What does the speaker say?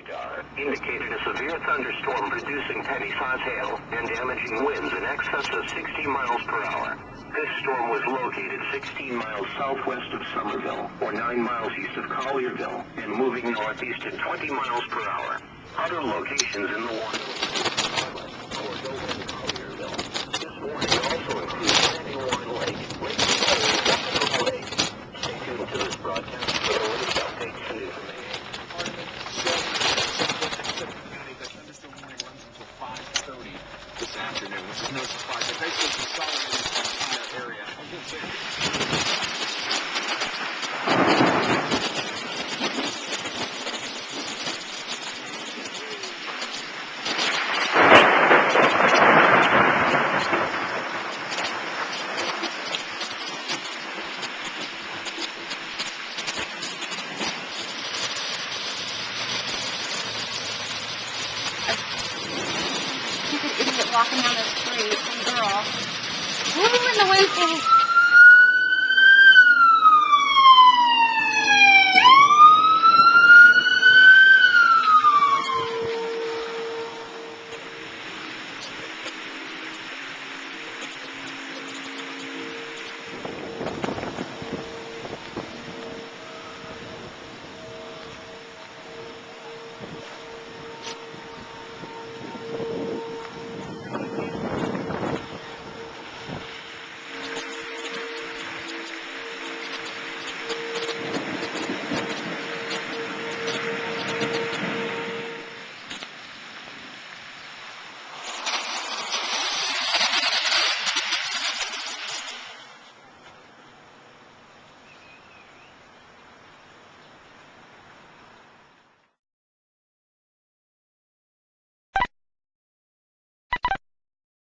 radar indicated a severe thunderstorm producing heavy-size hail and damaging winds in excess of 60 miles per hour. This storm was located 16 miles southwest of Somerville, or 9 miles east of Collierville, and moving northeast at 20 miles per hour. Other locations in the warning this warning also includes Standing Water Lake, Lake Lake. Stay tuned to this broadcast for the latest updates and information. The thunderstorm warning runs until 5:30 this afternoon, which is no surprise. It basically consolidates the entire area. Stupid idiot walking down the street, some girl. Woo in the wind.